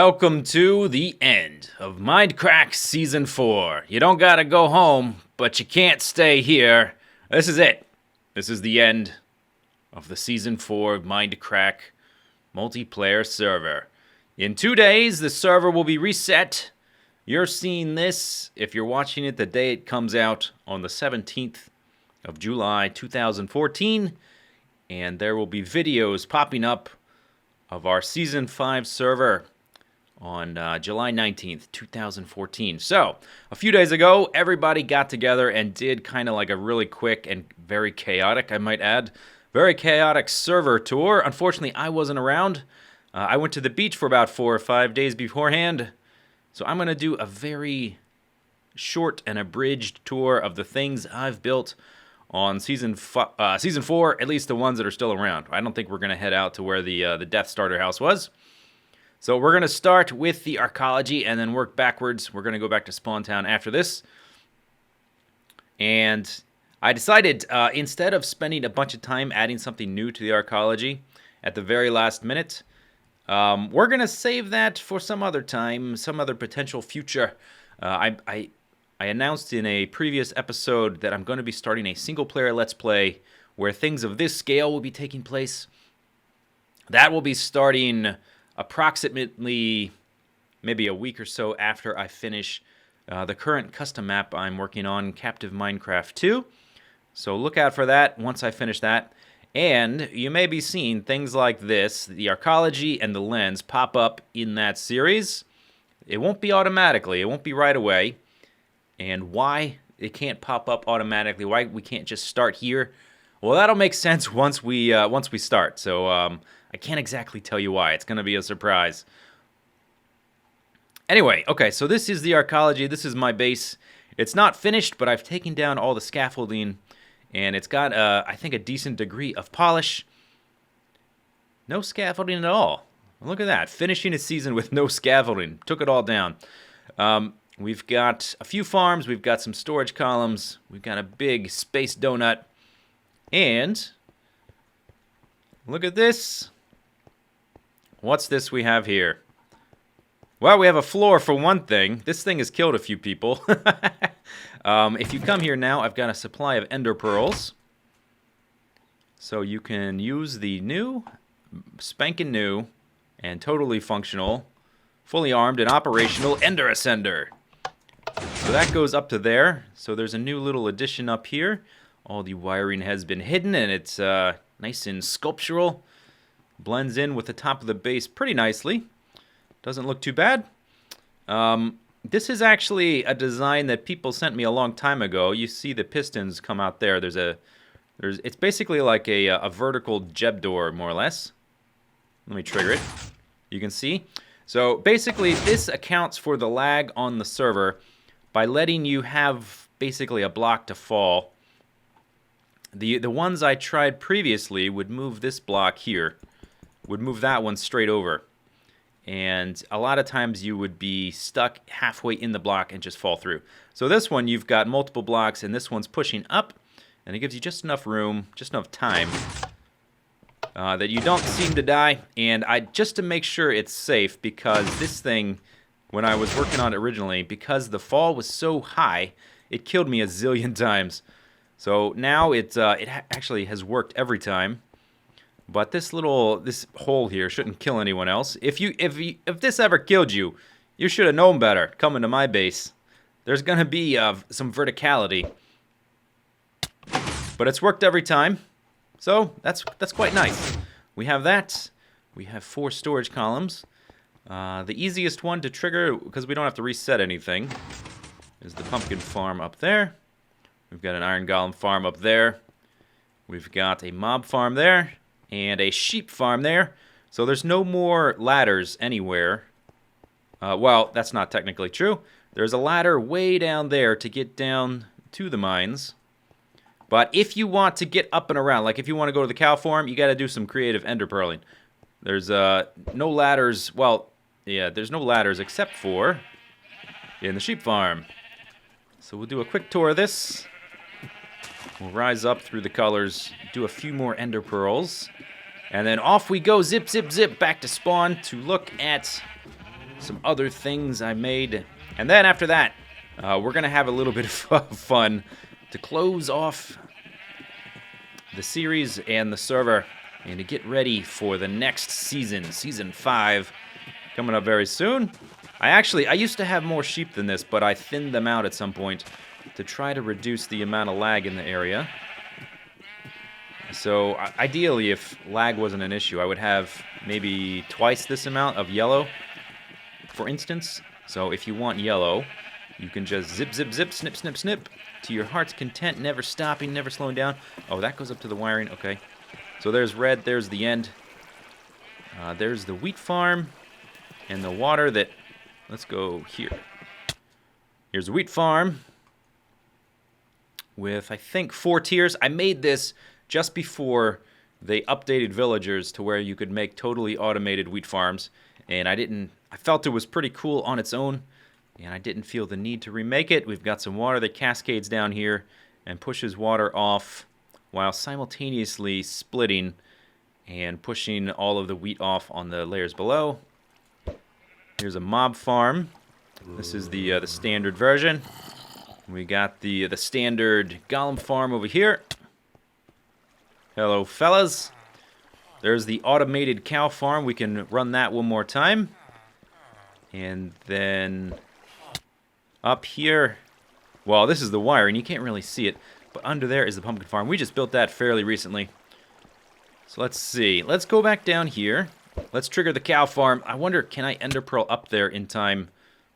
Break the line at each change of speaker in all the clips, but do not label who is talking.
Welcome to the end of Mindcrack Season 4. You don't gotta go home, but you can't stay here. This is it. This is the end of the Season 4 Mindcrack multiplayer server. In 2 days, the server will be reset. You're seeing this, if you're watching it the day it comes out, on the 17th of July 2014. And there will be videos popping up of our Season 5 server on July 19th, 2014. So, a few days ago, everybody got together and did kind of like a really quick and very chaotic, I might add, very chaotic server tour. Unfortunately, I wasn't around. I went to the beach for about 4 or 5 days beforehand. So I'm going to do a very short and abridged tour of the things I've built on Season 4, at least the ones that are still around. I don't think we're going to head out to where the Death Starter house was. So we're going to start with the arcology and then work backwards. We're going to go back to Spawn Town after this. And I decided, instead of spending a bunch of time adding something new to the arcology at the very last minute, we're going to save that for some other time, some other potential future. I announced in a previous episode that I'm going to be starting a single-player Let's Play where things of this scale will be taking place. That will be starting approximately maybe a week or so after I finish the current custom map I'm working on, Captive Minecraft 2. So look out for that once I finish that. And you may be seeing things like this, the arcology and the lens, pop up in that series. It won't be automatically, it won't be right away. And why it can't pop up automatically, why we can't just start here, well, that'll make sense once we start. So I can't exactly tell you why. It's going to be a surprise. Anyway, okay, so this is the arcology. This is my base. It's not finished, but I've taken down all the scaffolding, and it's got, I think, a decent degree of polish. No scaffolding at all. Look at that. Finishing a season with no scaffolding. Took it all down. We've got a few farms. We've got some storage columns. We've got a big space donut. And look at this. What's this we have here? Well, we have a floor for one thing. This thing has killed a few people. If you come here now, I've got a supply of ender pearls. So you can use the new, spanking new, and totally functional, fully armed and operational ender ascender. So that goes up to there. So there's a new little addition up here. All the wiring has been hidden, and it's nice and sculptural. Blends in with the top of the base pretty nicely. Doesn't look too bad. This is actually a design that people sent me a long time ago. You see the pistons come out there. It's basically like a vertical jeb door, more or less. Let me trigger it. You can see. So basically, this accounts for the lag on the server by letting you have basically a block to fall. The ones I tried previously would move this block here, would move that one straight over. And a lot of times you would be stuck halfway in the block and just fall through. So this one, you've got multiple blocks, and this one's pushing up, and it gives you just enough room, just enough time that you don't seem to die. And just to make sure it's safe, because this thing, when I was working on it originally, because the fall was so high, it killed me a zillion times. So now it actually has worked every time. But this hole here shouldn't kill anyone else. If this ever killed you, you should have known better coming to my base. There's gonna be some verticality, but it's worked every time. So that's quite nice. We have that. We have 4 storage columns. The easiest one to trigger, because we don't have to reset anything, is the pumpkin farm up there. We've got an iron golem farm up there. We've got a mob farm there. And a sheep farm there. So there's no more ladders anywhere. Well, that's not technically true. There's a ladder way down there to get down to the mines. But if you want to get up and around, like if you want to go to the cow farm, you got to do some creative ender pearling. There's no ladders. Well, yeah, there's no ladders except for in the sheep farm. So we'll do a quick tour of this. We'll rise up through the colors, do a few more ender pearls, and then off we go, zip, zip, zip, back to spawn to look at some other things I made. And then after that, we're going to have a little bit of fun to close off the series and the server and to get ready for the next season, Season 5, coming up very soon. I used to have more sheep than this, but I thinned them out at some point to try to reduce the amount of lag in the area. So ideally, if lag wasn't an issue, I would have maybe twice this amount of yellow, for instance. So if you want yellow, you can just zip, zip, zip, snip, snip, snip, to your heart's content, never stopping, never slowing down. Oh, that goes up to the wiring, okay. So there's red, there's the end. There's the wheat farm, and the water that, let's go here. Here's the wheat farm, with, I think, 4 tiers. I made this just before they updated villagers to where you could make totally automated wheat farms, and I felt it was pretty cool on its own, and I didn't feel the need to remake it. We've got some water that cascades down here and pushes water off while simultaneously splitting and pushing all of the wheat off on the layers below. Here's a mob farm. This is the standard version. We got the standard golem farm over here. Hello, fellas. There's the automated cow farm. We can run that one more time. And then up here, well, this is the wiring. You can't really see it, but under there is the pumpkin farm. We just built that fairly recently. So let's see. Let's go back down here. Let's trigger the cow farm. I wonder, can I ender pearl up there in time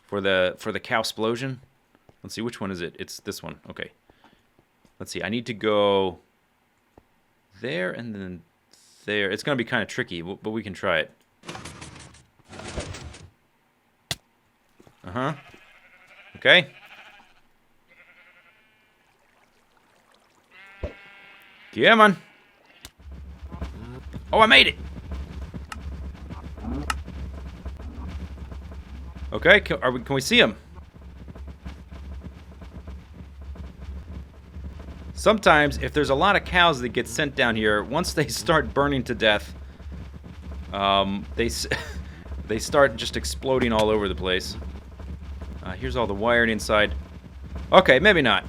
for the cow explosion? Let's see, which one is it? It's this one. Okay. Let's see. I need to go there and then there. It's going to be kind of tricky, but we can try it. Uh-huh. Okay. Come on. Oh, I made it. Okay, can we see him? Sometimes, if there's a lot of cows that get sent down here, once they start burning to death, they start just exploding all over the place. Here's all the wiring inside. Okay, maybe not.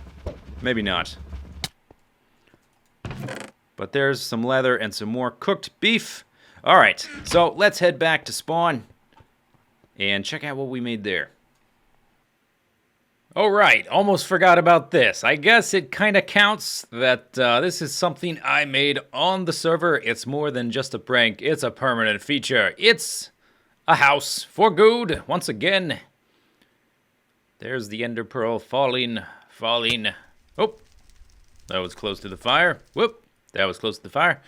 Maybe not. But there's some leather and some more cooked beef. Alright, so let's head back to spawn and check out what we made there. Alright, almost forgot about this. I guess it kind of counts that this is something I made on the server. It's more than just a prank. It's a permanent feature. It's a house for good, once again. There's the ender pearl falling. Oh, that was close to the fire. Whoop, that was close to the fire.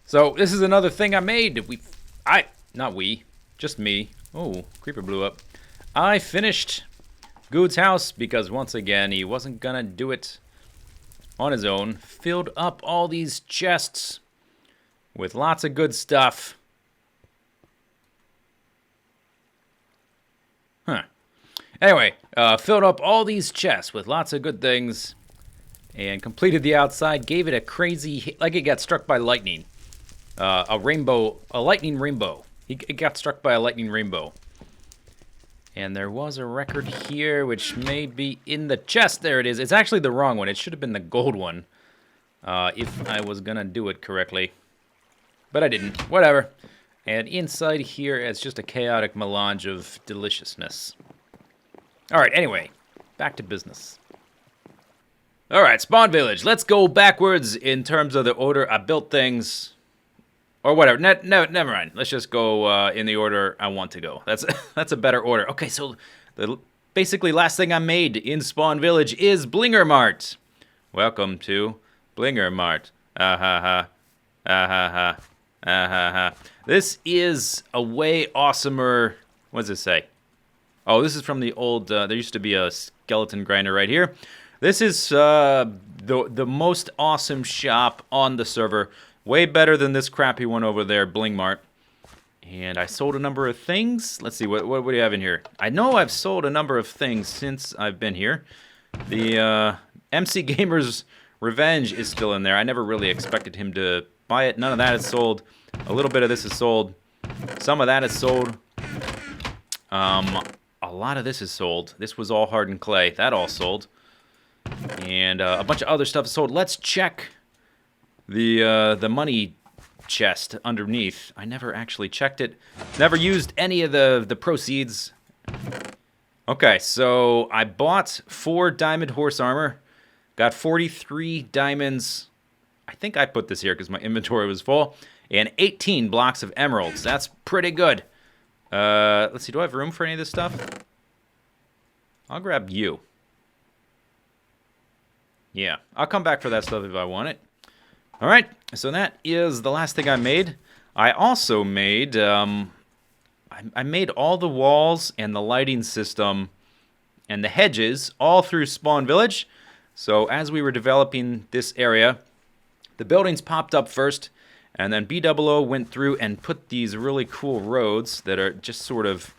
So this is another thing I made. Just me. Oh, creeper blew up. I finished Good's house because once again he wasn't gonna do it on his own. Filled up all these chests with lots of good stuff. Anyway, filled up all these chests with lots of good things and completed the outside. Gave it a crazy hit, like it got struck by lightning. A lightning rainbow. It got struck by a lightning rainbow. And there was a record here, which may be in the chest. There it is. It's actually the wrong one. It should have been the gold one, if I was gonna do it correctly. But I didn't. Whatever. And inside here, it's just a chaotic melange of deliciousness. Alright, anyway. Back to business. Alright, Spawn Village. Let's go backwards in terms of the order I built things. Or whatever. Never mind. Let's just go in the order I want to go. That's a better order. Okay, so the basically last thing I made in Spawn Village is Blinger Mart. Welcome to Blinger Mart. This is a way awesomer. What does it say? Oh, this is from the old. There used to be a skeleton grinder right here. This is the most awesome shop on the server. Way better than this crappy one over there, Bling Mart. And I sold a number of things. Let's see, what do you have in here? I know I've sold a number of things since I've been here. The MC Gamer's Revenge is still in there. I never really expected him to buy it. None of that is sold. A little bit of this is sold. Some of that is sold. A lot of this is sold. This was all hardened clay. That all sold. And a bunch of other stuff is sold. Let's check the money chest underneath. I never actually checked it. Never used any of the proceeds. Okay, so I bought 4 diamond horse armor. Got 43 diamonds. I think I put this here because my inventory was full. And 18 blocks of emeralds. That's pretty good. Let's see, do I have room for any of this stuff? I'll grab you. Yeah, I'll come back for that stuff if I want it. All right, so that is the last thing I made. I also made, I made all the walls and the lighting system and the hedges all through Spawn Village. So as we were developing this area, the buildings popped up first, and then BOO went through and put these really cool roads that are just sort of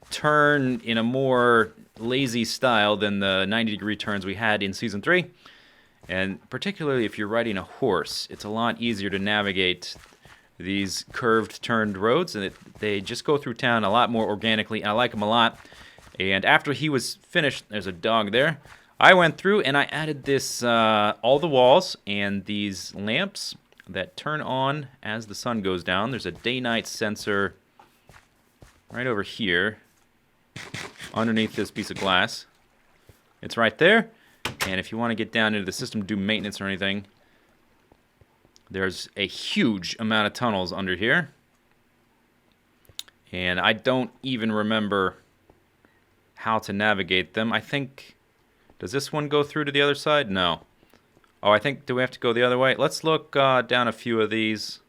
turn in a more lazy style than the 90-degree turns we had in Season 3. And particularly if you're riding a horse, it's a lot easier to navigate these curved turned roads, and they just go through town a lot more organically, and I like them a lot. And after he was finished, there's a dog there, I went through and I added this, all the walls and these lamps that turn on as the sun goes down. There's a day-night sensor right over here underneath this piece of glass. It's right there, and if you want to get down into the system to do maintenance or anything, there's a huge amount of tunnels under here, and I don't even remember how to navigate them. I think, does this one go through to the other side? No. Oh, I think, do we have to go the other way? Let's look down a few of these.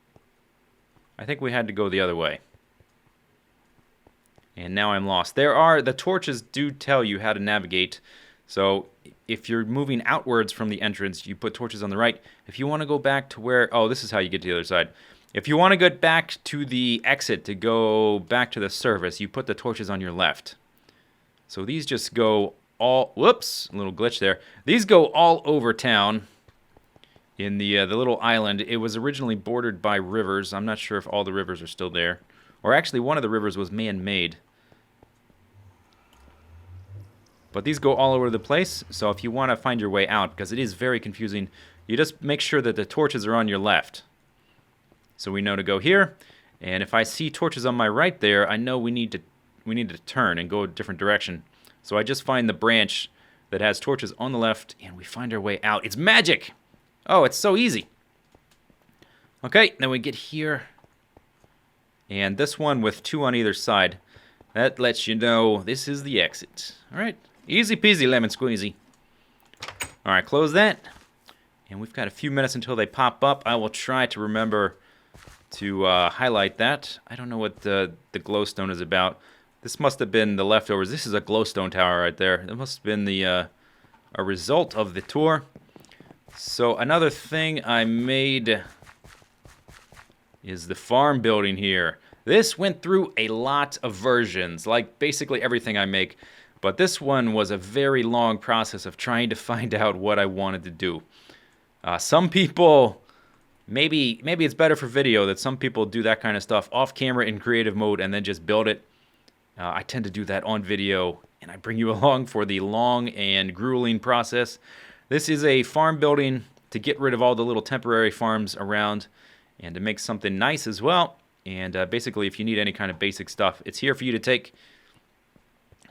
I think we had to go the other way. And now I'm lost. The torches do tell you how to navigate. So if you're moving outwards from the entrance, you put torches on the right. If you want to go back to where, oh, this is how you get to the other side. If you want to get back to the exit to go back to the surface, you put the torches on your left. So these just go all, whoops, a little glitch there. These go all over town. In the little island, it was originally bordered by rivers. I'm not sure if all the rivers are still there. Or actually, one of the rivers was man-made. But these go all over the place, so if you want to find your way out, because it is very confusing, you just make sure that the torches are on your left. So we know to go here, and if I see torches on my right there, I know we need to turn and go a different direction. So I just find the branch that has torches on the left, and we find our way out. It's magic! Oh, it's so easy. Okay, then we get here. And this one with 2 on either side. That lets you know this is the exit. All right, easy peasy lemon squeezy. All right, close that. And we've got a few minutes until they pop up. I will try to remember to highlight that. I don't know what the glowstone is about. This must have been the leftovers. This is a glowstone tower right there. That must have been a result of the tour. So another thing I made is the farm building here. This went through a lot of versions, like basically everything I make. But this one was a very long process of trying to find out what I wanted to do. Some people, maybe it's better for video that some people do that kind of stuff off camera in creative mode and then just build it. I tend to do that on video, and I bring you along for the long and grueling process. This is a farm building to get rid of all the little temporary farms around and to make something nice as well. And basically, if you need any kind of basic stuff, it's here for you to take.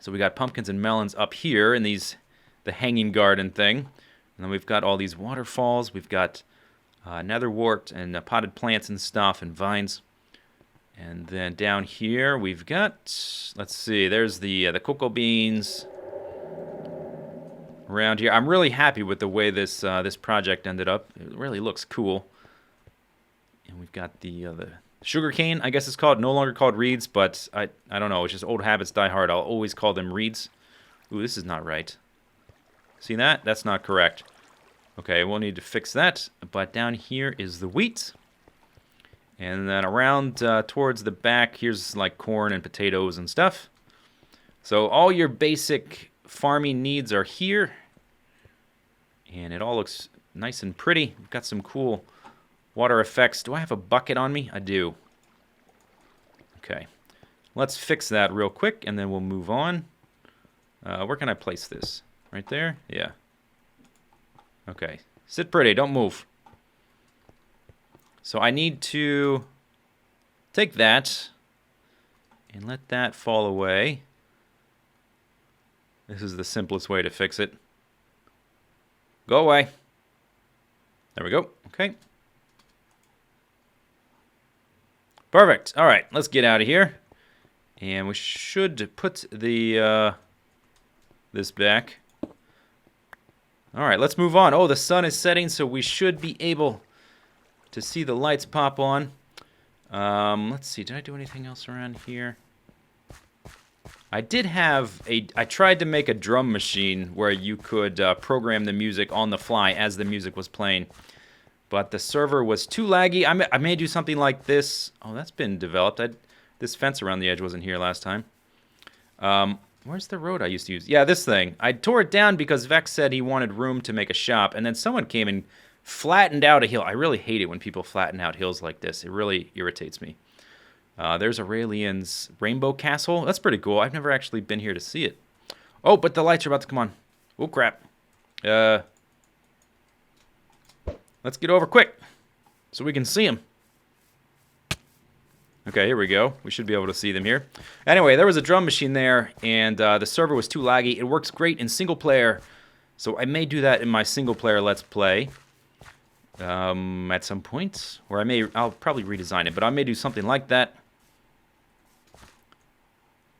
So we got pumpkins and melons up here in the hanging garden thing. And then we've got all these waterfalls. We've got netherwort and potted plants and stuff and vines. And then down here we've got, let's see, there's the cocoa beans. Around here, I'm really happy with the way this project ended up. It really looks cool. And we've got the sugar cane, I guess it's called. No longer called reeds, but I don't know. It's just old habits die hard. I'll always call them reeds. Ooh, this is not right. See that? That's not correct. Okay, we'll need to fix that. But down here is the wheat. And then around towards the back, here's like corn and potatoes and stuff. So all your basic farming needs are here, and it all looks nice and pretty. We've got some cool water effects. Do I have a bucket on me? I do. Okay. Let's fix that real quick, and then we'll move on. Where can I place this? Right there? Yeah. Okay. Sit pretty. Don't move. So I need to take that and let that fall away. This is the simplest way to fix it. Go away. There we go. Okay. Perfect. All right, let's get out of here. And we should put the this back. All right, let's move on. Oh, the sun is setting, so we should be able to see the lights pop on. Let's see. Did I do anything else around here? I did have I tried to make a drum machine where you could program the music on the fly as the music was playing. But the server was too laggy. I may do something like this. Oh, that's been developed. This fence around the edge wasn't here last time. Where's the road I used to use? Yeah, this thing. I tore it down because Vex said he wanted room to make a shop, and then someone came and flattened out a hill. I really hate it when people flatten out hills like this. It really irritates me. There's Aurelian's Rainbow Castle. That's pretty cool. I've never actually been here to see it. Oh, but the lights are about to come on. Oh, crap. Let's get over quick so we can see them. Okay, here we go. We should be able to see them here. Anyway, there was a drum machine there, and the server was too laggy. It works great in single player, so I may do that in my single player Let's Play at some point. Or I'll probably redesign it, but I may do something like that.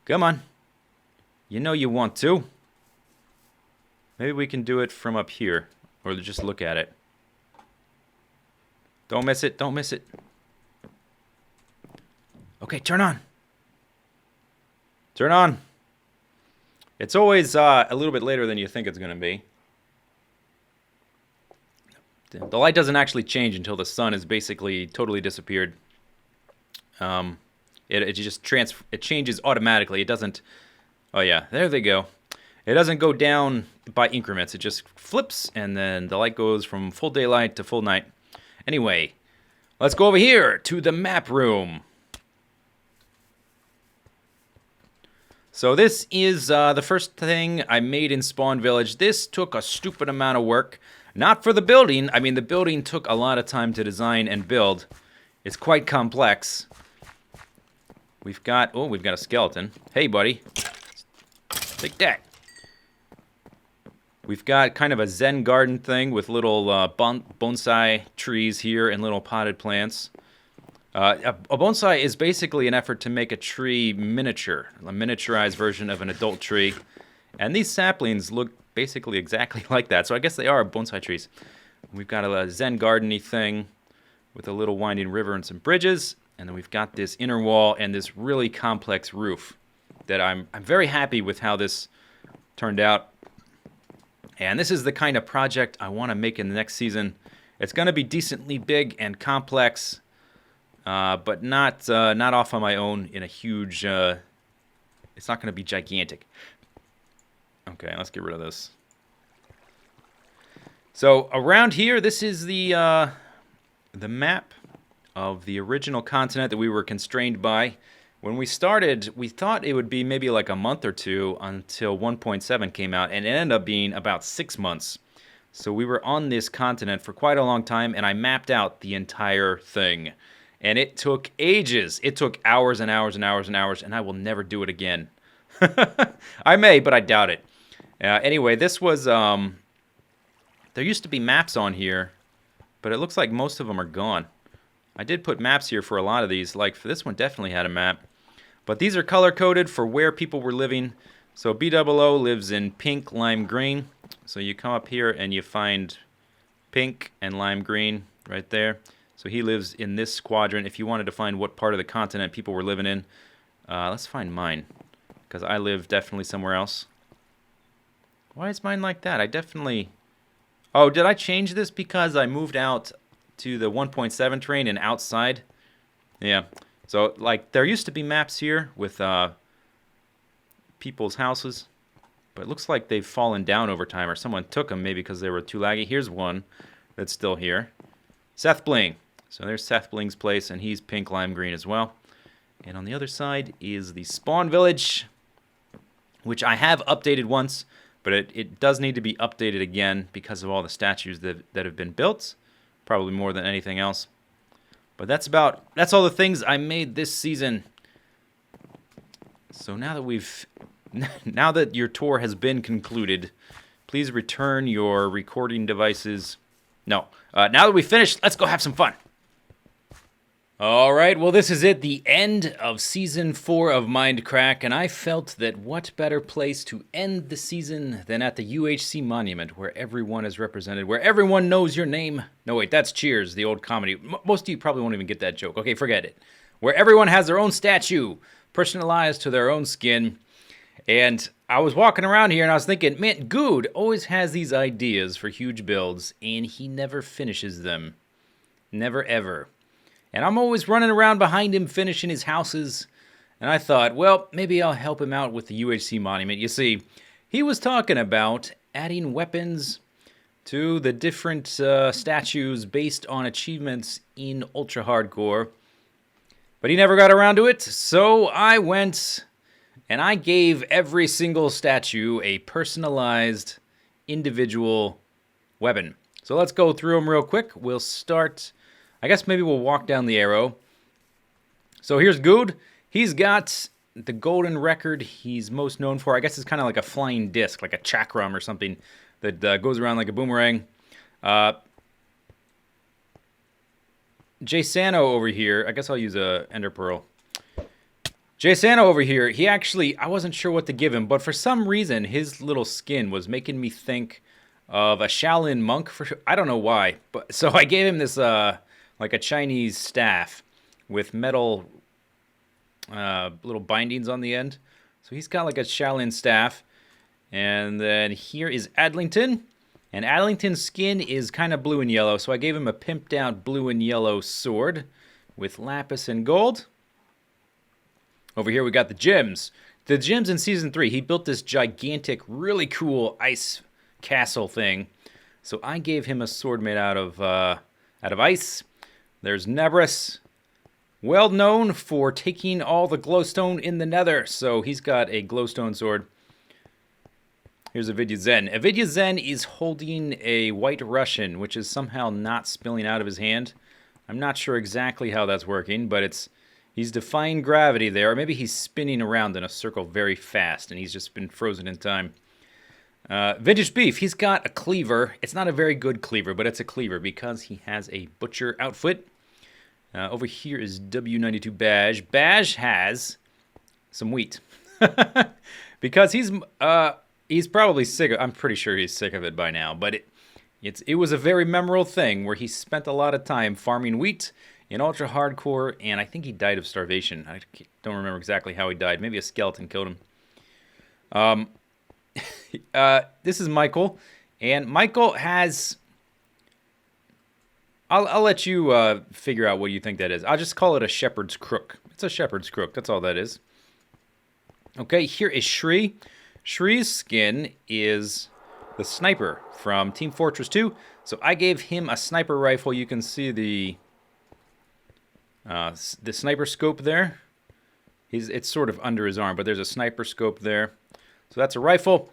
Come on. You know you want to. Maybe we can do it from up here, or just look at it. Don't miss it. Don't miss it. Okay, turn on. Turn on. It's always a little bit later than you think it's going to be. The light doesn't actually change until the sun has basically totally disappeared. It changes automatically. It doesn't. Oh yeah, there they go. It doesn't go down by increments. It just flips, and then the light goes from full daylight to full night. Anyway, let's go over here to the map room. So this is the first thing I made in Spawn Village. This took a stupid amount of work. Not for the building. I mean, the building took a lot of time to design and build. It's quite complex. We've got a skeleton. Hey, buddy. Take that. We've got kind of a Zen garden thing with little bonsai trees here and little potted plants. A bonsai is basically an effort to make a tree miniature, a miniaturized version of an adult tree. And these saplings look basically exactly like that, so I guess they are bonsai trees. We've got a Zen garden-y thing with a little winding river and some bridges. And then we've got this inner wall and this really complex roof that I'm very happy with how this turned out. And this is the kind of project I want to make in the next season. It's going to be decently big and complex, but not off on my own in a huge... it's not going to be gigantic. Okay, let's get rid of this. So around here, this is the map of the original continent that we were constrained by. When we started, we thought it would be maybe like a month or two until 1.7 came out, and it ended up being about 6 months. So we were on this continent for quite a long time, and I mapped out the entire thing. And it took ages. It took hours and hours and hours and hours, and I will never do it again. I may, but I doubt it. Anyway, this was... there used to be maps on here, but it looks like most of them are gone. I did put maps here for a lot of these, like for this one definitely had a map. But these are color-coded for where people were living. So B00 lives in pink, lime green. So you come up here and you find pink and lime green right there. So he lives in this quadrant. If you wanted to find what part of the continent people were living in, let's find mine, because I live definitely somewhere else. Why is mine like that? I definitely... Oh, did I change this because I moved out to the 1.7 terrain and outside? Yeah. So, like, there used to be maps here with people's houses, but it looks like they've fallen down over time, or someone took them maybe because they were too laggy. Here's one that's still here. Seth Bling. So there's Seth Bling's place, and he's pink, lime green as well. And on the other side is the spawn village, which I have updated once, but it does need to be updated again because of all the statues that have been built, probably more than anything else. But that's all the things I made this season. So now that your tour has been concluded, please return your recording devices. No, now that we've finished, let's go have some fun. All right, well, this is it, the end of Season 4 of Mindcrack, and I felt that what better place to end the season than at the UHC Monument, where everyone is represented, where everyone knows your name. No, wait, that's Cheers, the old comedy. Most of you probably won't even get that joke. Okay, forget it. Where everyone has their own statue, personalized to their own skin. And I was walking around here, and I was thinking, man, Good always has these ideas for huge builds, and he never finishes them. Never, ever. And I'm always running around behind him finishing his houses. And I thought, well, maybe I'll help him out with the UHC Monument. You see, he was talking about adding weapons to the different statues based on achievements in Ultra Hardcore. But he never got around to it, so I went and I gave every single statue a personalized, individual weapon. So let's go through them real quick. We'll start... I guess maybe we'll walk down the arrow. So here's Good. He's got the golden record he's most known for. I guess it's kind of like a flying disc, like a chakram or something that goes around like a boomerang. Jay Sano over here. I guess I'll use a Ender Pearl. Jay Sano over here, he actually, I wasn't sure what to give him, but for some reason, his little skin was making me think of a Shaolin monk. I don't know why, but so I gave him this... like a Chinese staff with metal little bindings on the end. So he's got like a Shaolin staff. And then here is Adlington. And Adlington's skin is kind of blue and yellow. So I gave him a pimped out blue and yellow sword with lapis and gold. Over here we got the gems. The gems in Season 3. He built this gigantic, really cool ice castle thing. So I gave him a sword made out of ice. There's Nebris, well known for taking all the glowstone in the nether, so he's got a glowstone sword. Here's Avidya Zen. Avidya Zen is holding a white Russian, which is somehow not spilling out of his hand. I'm not sure exactly how that's working, but he's defying gravity there, or maybe he's spinning around in a circle very fast, and he's just been frozen in time. Vintage Beef, he's got a cleaver. It's not a very good cleaver, but it's a cleaver because he has a butcher outfit. Over here is W92 Baj. Baj has some wheat. Because he's probably sick of, I'm pretty sure he's sick of it by now, but it was a very memorable thing where he spent a lot of time farming wheat in Ultra Hardcore, and I think he died of starvation. I don't remember exactly how he died. Maybe a skeleton killed him. This is Michael, and Michael has... I'll let you figure out what you think that is. I'll just call it a shepherd's crook. It's a shepherd's crook. That's all that is. Okay, here is Shri. Shri's skin is the sniper from Team Fortress 2. So I gave him a sniper rifle. You can see the sniper scope there. It's sort of under his arm, but there's a sniper scope there. So that's a rifle.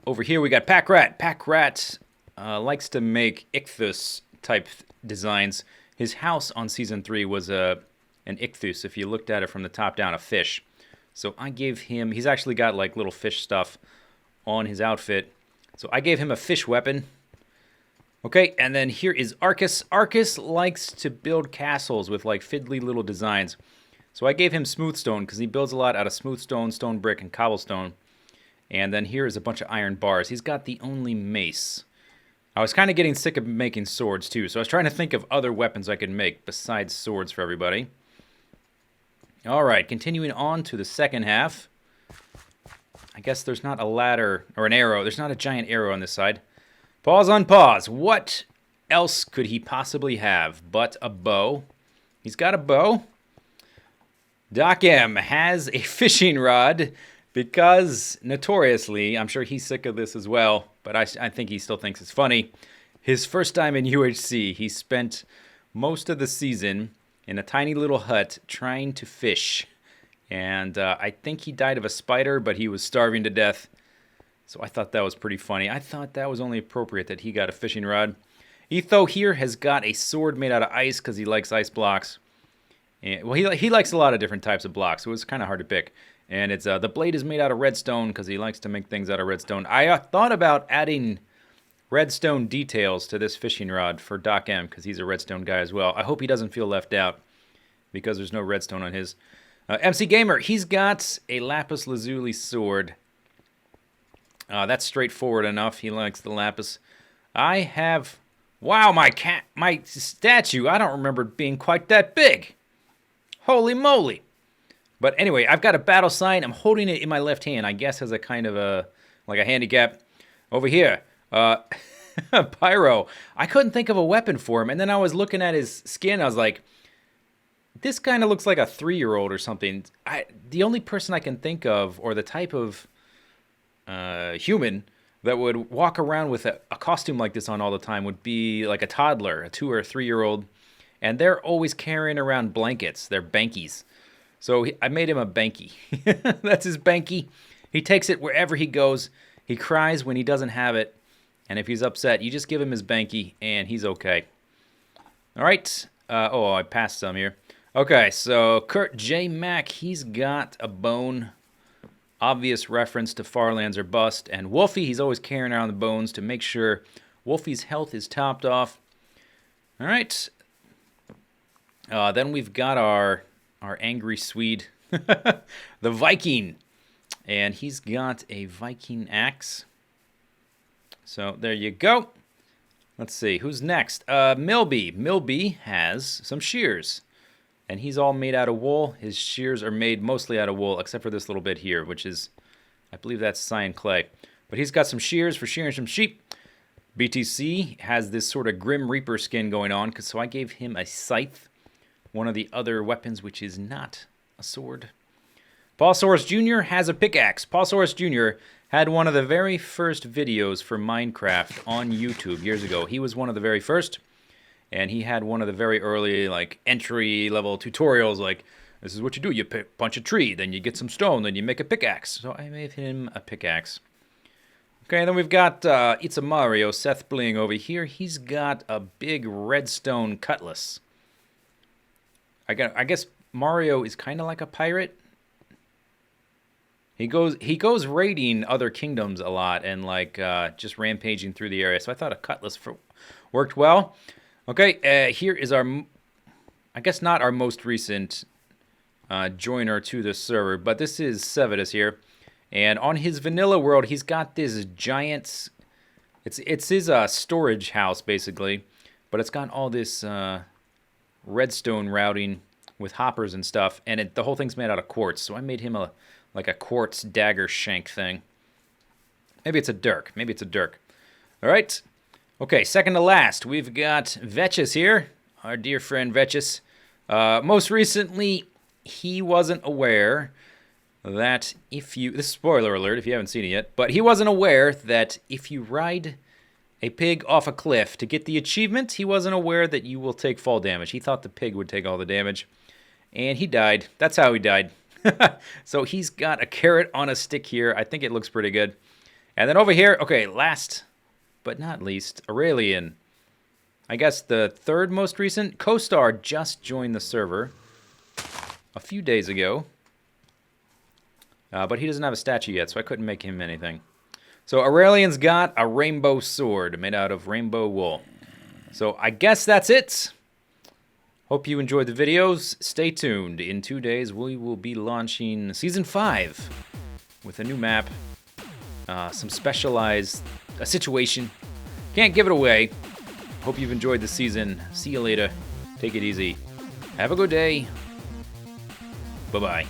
Over here we got Pack Rat. Pack Rat likes to make ichthus type designs. His house on Season 3 was an ichthus, if you looked at it from the top down, a fish. So I gave him, he's actually got like little fish stuff on his outfit. So I gave him a fish weapon. Okay, and then here is Arcus. Arcus likes to build castles with like fiddly little designs. So I gave him smooth stone because he builds a lot out of smooth stone, stone brick, and cobblestone. And then here is a bunch of iron bars. He's got the only mace. I was kind of getting sick of making swords too, so I was trying to think of other weapons I could make besides swords for everybody. Alright, continuing on to the second half. I guess there's not a ladder or an arrow. There's not a giant arrow on this side. Pause on pause. What else could he possibly have but a bow? He's got a bow. Doc M has a fishing rod because, notoriously, I'm sure he's sick of this as well, but I think he still thinks it's funny. His first time in UHC, he spent most of the season in a tiny little hut trying to fish And I think he died of a spider, but he was starving to death. So I thought that was pretty funny. I thought that was only appropriate that he got a fishing rod. Etho here has got a sword made out of ice because he likes ice blocks. And, well, he likes a lot of different types of blocks, so it's kind of hard to pick. And it's the blade is made out of redstone because he likes to make things out of redstone. I thought about adding redstone details to this fishing rod for Doc M because he's a redstone guy as well. I hope he doesn't feel left out because there's no redstone on his. MC Gamer, he's got a lapis lazuli sword. That's straightforward enough. He likes the lapis. I have... Wow, my statue, I don't remember it being quite that big. Holy moly. But anyway, I've got a battle sign. I'm holding it in my left hand, I guess as a kind of a, like a handicap. Over here, Pyro. I couldn't think of a weapon for him, and then I was looking at his skin, I was like, this kind of looks like a 3-year-old or something. The only person I can think of, or the type of human that would walk around with a costume like this on all the time would be like a toddler, a 2 or 3-year-old. And they're always carrying around blankets. They're bankies. So I made him a banky. That's his banky. He takes it wherever he goes. He cries when he doesn't have it. And if he's upset, you just give him his banky and he's okay. All right. I passed some here. Okay, so Kurt J. Mack, he's got a bone. Obvious reference to Farlands or Bust. And Wolfie, he's always carrying around the bones to make sure Wolfie's health is topped off. All right. Then we've got our angry Swede, the Viking. And he's got a Viking axe. So there you go. Let's see, who's next? Milby. Milby has some shears. And he's all made out of wool. His shears are made mostly out of wool, except for this little bit here, which is, I believe that's cyan clay. But he's got some shears for shearing some sheep. BTC has this sort of Grim Reaper skin going on, so I gave him a scythe, one of the other weapons, which is not a sword. Paulsaurus Jr. has a pickaxe. Paulsaurus Jr. had one of the very first videos for Minecraft on YouTube years ago. He was one of the very first. And he had one of the very early, like, entry-level tutorials, like, this is what you do. You punch a tree, then you get some stone, then you make a pickaxe. So I made him a pickaxe. Okay, then we've got It's a Mario, Seth Bling over here. He's got a big redstone cutlass. I guess Mario is kind of like a pirate. He goes raiding other kingdoms a lot and, like, just rampaging through the area. So I thought a cutlass worked well. Okay, here is our, I guess not our most recent joiner to the server, but this is Sevidus here. And on his vanilla world, he's got this giant, it's his storage house, basically. But it's got all this redstone routing with hoppers and stuff. And the whole thing's made out of quartz, so I made him like a quartz dagger shank thing. Maybe it's a dirk. All right. Okay, second to last, we've got Vetchus here, our dear friend Vetchus. Most recently, he wasn't aware that this is spoiler alert if you haven't seen it yet, but he wasn't aware that if you ride a pig off a cliff to get the achievement, he wasn't aware that you will take fall damage. He thought the pig would take all the damage, and he died. That's how he died. So he's got a carrot on a stick here. I think it looks pretty good. And then over here, okay, last but not least, Aurelian. I guess the third most recent. CoStar just joined the server a few days ago. But he doesn't have a statue yet, so I couldn't make him anything. So Aurelian's got a rainbow sword made out of rainbow wool. So I guess that's it. Hope you enjoyed the videos. Stay tuned. In 2 days, we will be launching Season 5 with a new map. Some specialized situation. Can't give it away. Hope you've enjoyed the season. See you later. Take it easy. Have a good day. Bye-bye.